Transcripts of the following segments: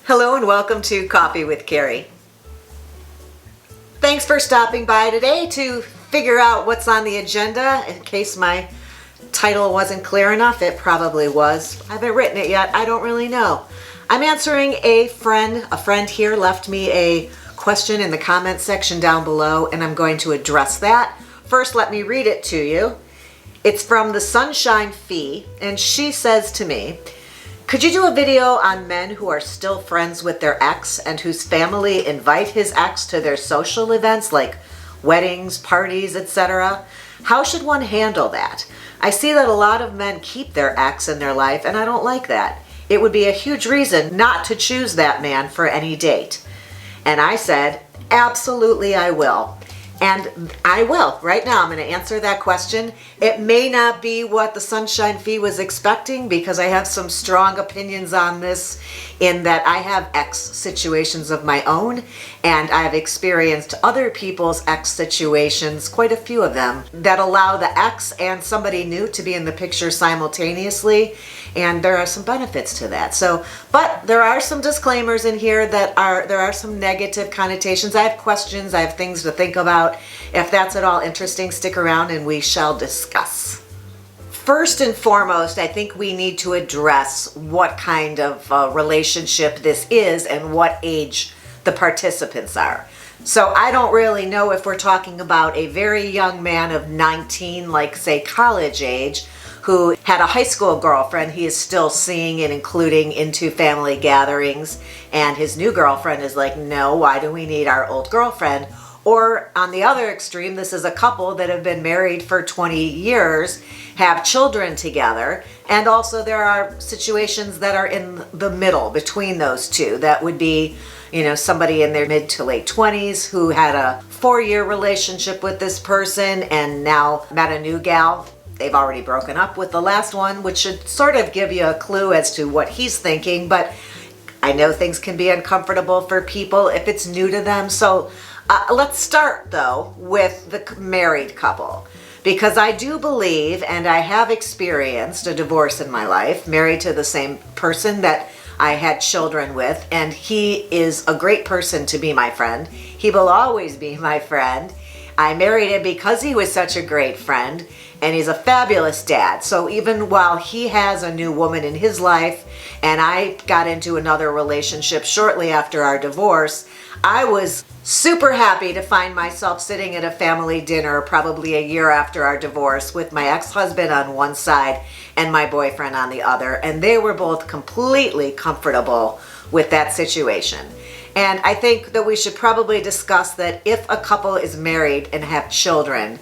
Hello and welcome to Coffee with Carey. Thanks for stopping by today to figure out what's on the agenda. In case my title wasn't clear enough, it probably was. I haven't written it yet. I don't really know. I'm answering a friend. A friend here left me a question in the comment section down below, and I'm going to address that. First, let me read it to you. It's from the Sunshine Fee, and she says to me, could you do a video on men who are still friends with their ex and whose family invite his ex to their social events like weddings, parties, etc.? How should one handle that? I see that a lot of men keep their ex in their life, and I don't like that. It would be a huge reason not to choose that man for any date. And I said, absolutely I will. And I will. Right now, I'm going to answer that question. It may not be what the Sunshine Fee was expecting because I have some strong opinions on this in that I have ex situations of my own and I've experienced other people's ex situations, quite a few of them, that allow the ex and somebody new to be in the picture simultaneously. And there are some benefits to that. But there are some disclaimers in here that there are some negative connotations. I have questions, I have things to think about. If that's at all interesting, stick around and we shall discuss. First and foremost, I think we need to address what kind of relationship this is and what age the participants are. So I don't really know if we're talking about a very young man of 19, like say college age, who had a high school girlfriend he is still seeing and including into family gatherings, and his new girlfriend is like, no, why do we need our old girlfriend? Or on the other extreme, this is a couple that have been married for 20 years, have children together, and also there are situations that are in the middle between those two. That would be, somebody in their mid to late 20s who had a 4-year relationship with this person and now met a new gal. They've already broken up with the last one, which should sort of give you a clue as to what he's thinking, but I know things can be uncomfortable for people if it's new to them. So let's start though with the married couple, because I do believe, and I have experienced a divorce in my life, married to the same person that I had children with, and he is a great person to be my friend. He will always be my friend. I married him because he was such a great friend, and he's a fabulous dad. So even while he has a new woman in his life, and I got into another relationship shortly after our divorce, I was super happy to find myself sitting at a family dinner probably a year after our divorce with my ex-husband on one side and my boyfriend on the other, and they were both completely comfortable with that situation. And I think that we should probably discuss that if a couple is married and have children,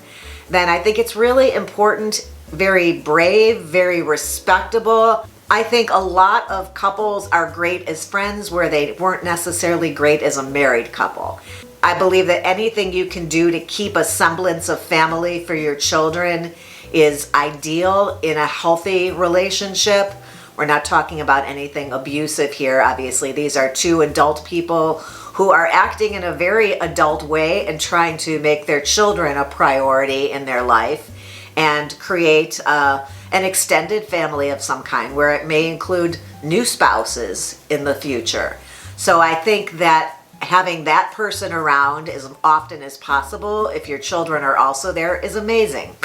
then I think it's really important, very brave, very respectable. I think a lot of couples are great as friends where they weren't necessarily great as a married couple. I believe that anything you can do to keep a semblance of family for your children is ideal in a healthy relationship. We're not talking about anything abusive here. Obviously, these are two adult people who are acting in a very adult way and trying to make their children a priority in their life and create an extended family of some kind where it may include new spouses in the future. So I think that having that person around as often as possible, if your children are also there, is amazing.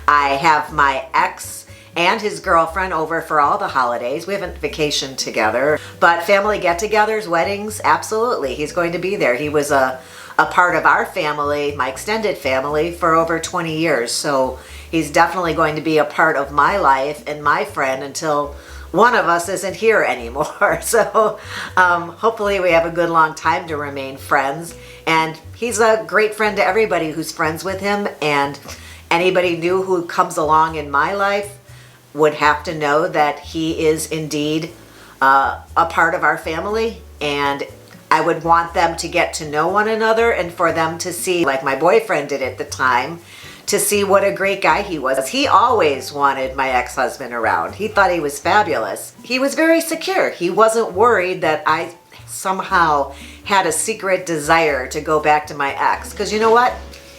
I have my ex and his girlfriend over for all the holidays. We haven't vacationed together, but family get-togethers, weddings, absolutely. He's going to be there. He was a part of our family, my extended family, for over 20 years. So he's definitely going to be a part of my life and my friend until one of us isn't here anymore. So hopefully we have a good long time to remain friends. And he's a great friend to everybody who's friends with him. And anybody new who comes along in my life would have to know that he is indeed a part of our family, and I would want them to get to know one another and for them to see, like my boyfriend did at the time, to see what a great guy he was. He always wanted my ex-husband around. He thought he was fabulous. He was very secure. He wasn't worried that I somehow had a secret desire to go back to my ex, because you know what?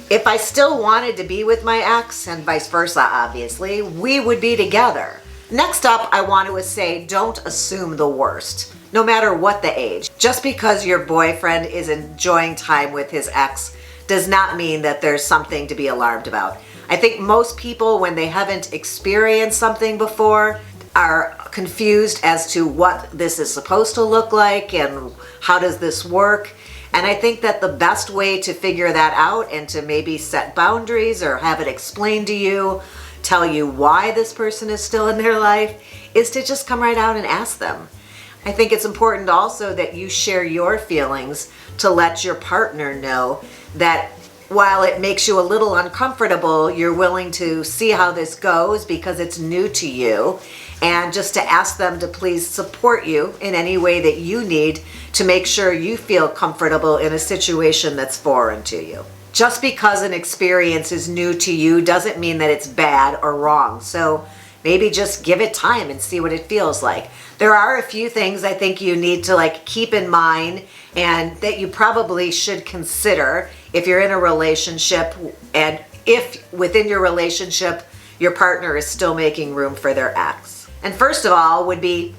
If I still wanted to be with my ex, and vice versa, obviously, we would be together. Next up, I want to say, don't assume the worst. no matter what the age. Just because your boyfriend is enjoying time with his ex does not mean that there's something to be alarmed about. I think most people, when they haven't experienced something before, are confused as to what this is supposed to look like and how does this work. And I think that the best way to figure that out and to maybe set boundaries or have it explained to you, tell you why this person is still in their life, is to just come right out and ask them. I think it's important also that you share your feelings to let your partner know that while it makes you a little uncomfortable, you're willing to see how this goes because it's new to you, and just to ask them to please support you in any way that you need to make sure you feel comfortable in a situation that's foreign to you. Just because an experience is new to you doesn't mean that it's bad or wrong. So maybe just give it time and see what it feels like. There are a few things I think you need to keep in mind and that you probably should consider if you're in a relationship, and if within your relationship your partner is still making room for their ex. And first of all would be,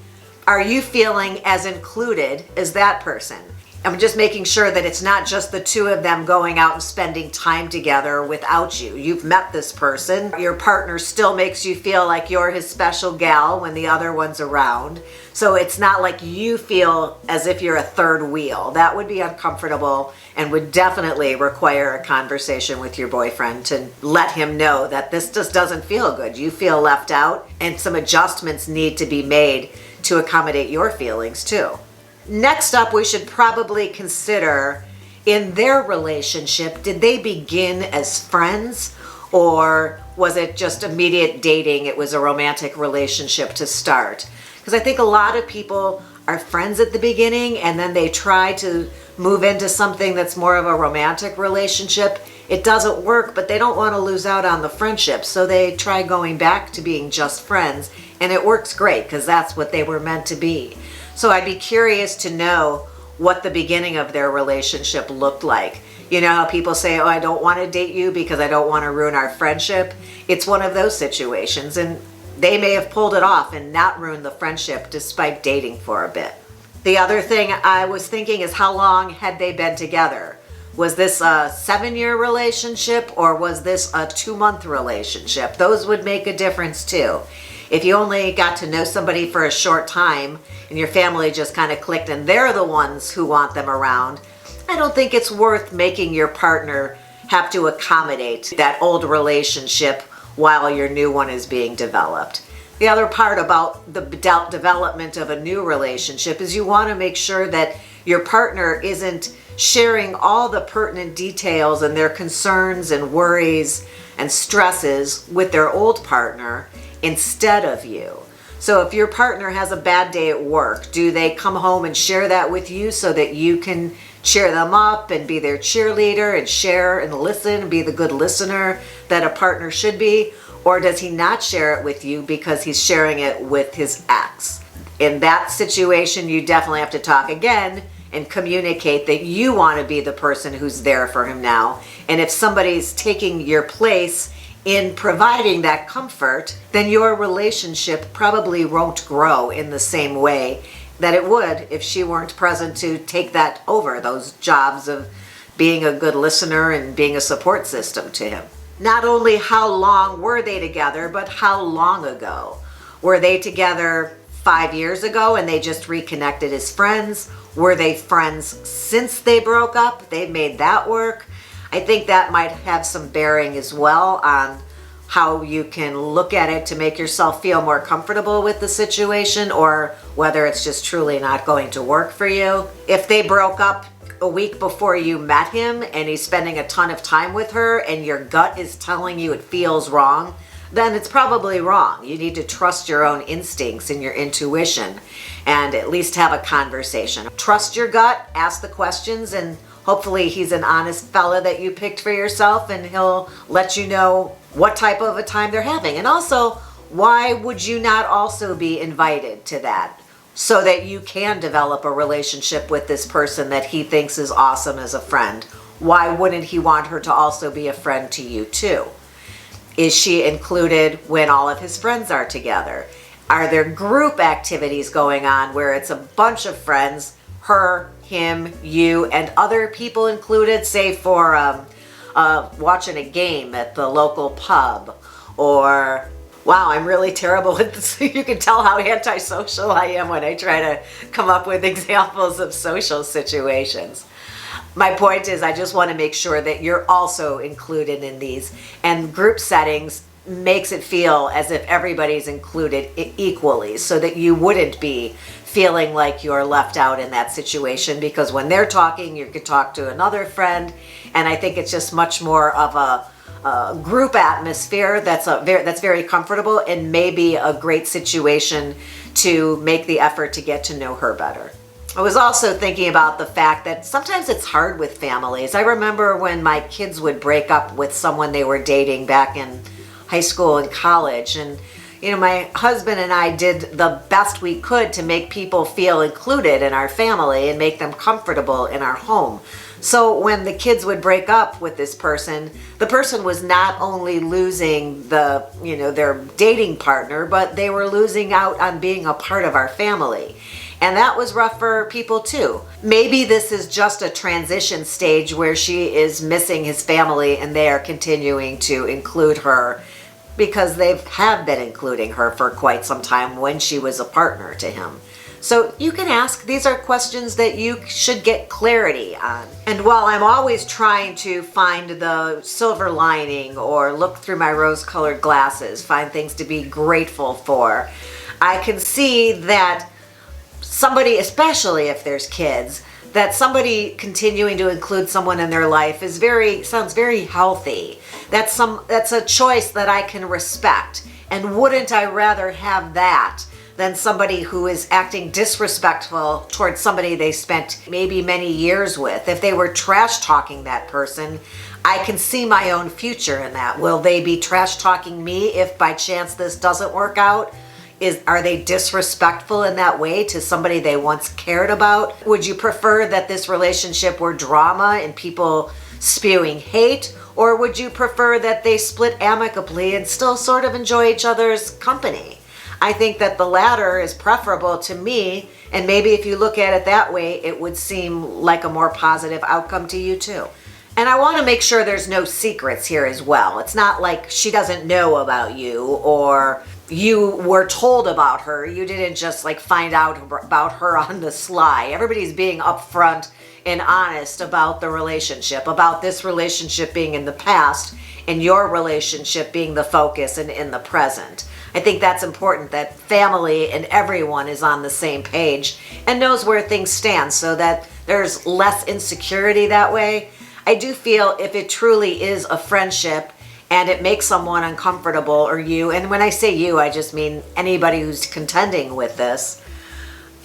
are you feeling as included as that person? I'm just making sure that it's not just the two of them going out and spending time together without you. You've met this person. Your partner still makes you feel like you're his special gal when the other one's around. So it's not like you feel as if you're a third wheel. That would be uncomfortable and would definitely require a conversation with your boyfriend to let him know that this just doesn't feel good. You feel left out, and some adjustments need to be made to accommodate your feelings too. Next up, we should probably consider, in their relationship, did they begin as friends, or was it just immediate dating? It was a romantic relationship to start. Because I think a lot of people are friends at the beginning and then they try to move into something that's more of a romantic relationship. It doesn't work, but they don't want to lose out on the friendship, so they try going back to being just friends, and it works great because that's what they were meant to be. So I'd be curious to know what the beginning of their relationship looked like. You know how people say, oh, I don't want to date you because I don't want to ruin our friendship? It's one of those situations, and they may have pulled it off and not ruined the friendship despite dating for a bit. The other thing I was thinking is, how long had they been together? Was this a 7-year relationship or was this a 2-month relationship? Those would make a difference too. If you only got to know somebody for a short time and your family just kind of clicked and they're the ones who want them around, I don't think it's worth making your partner have to accommodate that old relationship while your new one is being developed. The other part about the development of a new relationship is you want to make sure that your partner isn't sharing all the pertinent details and their concerns and worries and stresses with their old partner instead of you. So if your partner has a bad day at work, do they come home and share that with you so that you can cheer them up and be their cheerleader and share and listen and be the good listener that a partner should be? Or does he not share it with you because he's sharing it with his ex? In that situation, you definitely have to talk again and communicate that you want to be the person who's there for him now. And if somebody's taking your place in providing that comfort, then your relationship probably won't grow in the same way that it would if she weren't present to take that over, those jobs of being a good listener and being a support system to him. Not only how long were they together, but how long ago? Were they together 5 years ago and they just reconnected as friends? Were they friends since they broke up? They made that work. I think that might have some bearing as well on how you can look at it to make yourself feel more comfortable with the situation, or whether it's just truly not going to work for you. If they broke up a week before you met him and he's spending a ton of time with her and your gut is telling you it feels wrong, then it's probably wrong. You need to trust your own instincts and your intuition and at least have a conversation. Trust your gut, ask the questions, and hopefully he's an honest fella that you picked for yourself and he'll let you know what type of a time they're having. And also, why would you not also be invited to that so that you can develop a relationship with this person that he thinks is awesome as a friend? Why wouldn't he want her to also be a friend to you too? Is she included when all of his friends are together? Are there group activities going on where it's a bunch of friends, her, him, you, and other people included, say for watching a game at the local pub? Or, wow, I'm really terrible with this. You can tell how antisocial I am when I try to come up with examples of social situations. My point is, I just want to make sure that you're also included in these. And group settings makes it feel as if everybody's included equally, so that you wouldn't be feeling like you're left out in that situation, because when they're talking, you could talk to another friend. And I think it's just much more of a group atmosphere that's very comfortable, and maybe a great situation to make the effort to get to know her better. I was also thinking about the fact that sometimes it's hard with families. I remember when my kids would break up with someone they were dating back in high school and college, and my husband and I did the best we could to make people feel included in our family and make them comfortable in our home. So when the kids would break up with this person, the person was not only losing their dating partner, but they were losing out on being a part of our family. And that was rough for people too. Maybe this is just a transition stage where she is missing his family and they are continuing to include her, because they have been including her for quite some time when she was a partner to him. So you can ask. These are questions that you should get clarity on. And while I'm always trying to find the silver lining or look through my rose-colored glasses, find things to be grateful for, I can see that somebody, especially if there's kids, that somebody continuing to include someone in their life sounds very healthy. That's a choice that I can respect. And wouldn't I rather have that than somebody who is acting disrespectful towards somebody they spent maybe many years with? If they were trash talking that person, I can see my own future in that. Will they be trash talking me if by chance this doesn't work out? Are they disrespectful in that way to somebody they once cared about? Would you prefer that this relationship were drama and people spewing hate? Or would you prefer that they split amicably and still sort of enjoy each other's company? I think that the latter is preferable to me, and maybe if you look at it that way, it would seem like a more positive outcome to you too. And I want to make sure there's no secrets here as well. It's not like she doesn't know about you, or you were told about her. You didn't just find out about her on the sly. Everybody's being upfront and honest about the relationship, about this relationship being in the past and your relationship being the focus and in the present. I think that's important, that family and everyone is on the same page and knows where things stand, so that there's less insecurity that way. I do feel if it truly is a friendship and it makes someone uncomfortable, or you, and when I say you, I just mean anybody who's contending with this,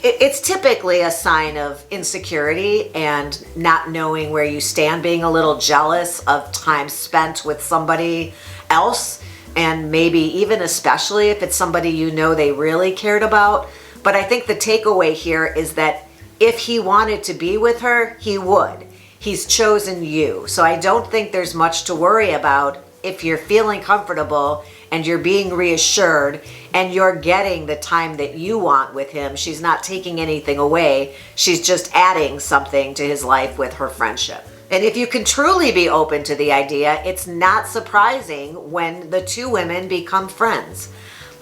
it's typically a sign of insecurity and not knowing where you stand, being a little jealous of time spent with somebody else, and maybe even especially if it's somebody they really cared about. But I think the takeaway here is that if he wanted to be with her, he would. He's chosen you. So I don't think there's much to worry about if you're feeling comfortable and you're being reassured and you're getting the time that you want with him. She's not taking anything away. She's just adding something to his life with her friendship. And if you can truly be open to the idea, it's not surprising when the two women become friends.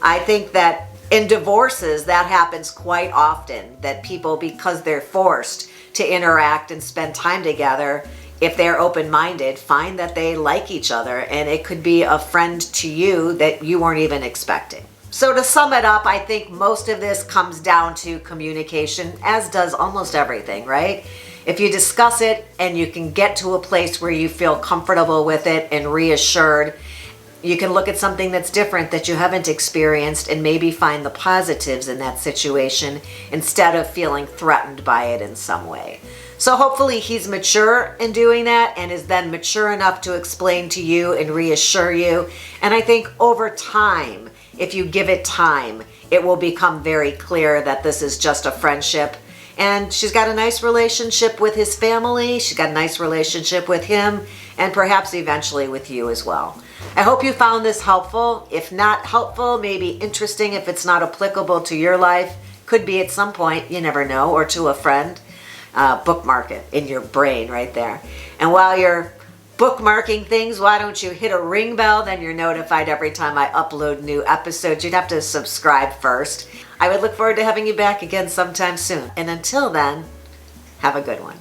I think that in divorces, that happens quite often, that people, because they're forced to interact and spend time together, if they're open-minded, find that they like each other, and it could be a friend to you that you weren't even expecting. So to sum it up, I think most of this comes down to communication, as does almost everything, right? If you discuss it and you can get to a place where you feel comfortable with it and reassured, you can look at something that's different that you haven't experienced and maybe find the positives in that situation instead of feeling threatened by it in some way. So hopefully he's mature in doing that and is then mature enough to explain to you and reassure you. And I think over time, if you give it time, it will become very clear that this is just a friendship. And she's got a nice relationship with his family. She's got a nice relationship with him, and perhaps eventually with you as well. I hope you found this helpful. If not helpful, maybe interesting if it's not applicable to your life. Could be at some point, you never know, or to a friend. Bookmark it in your brain right there. And while you're bookmarking things, why don't you hit a ring bell? Then you're notified every time I upload new episodes. You'd have to subscribe first. I would look forward to having you back again sometime soon. And until then, have a good one.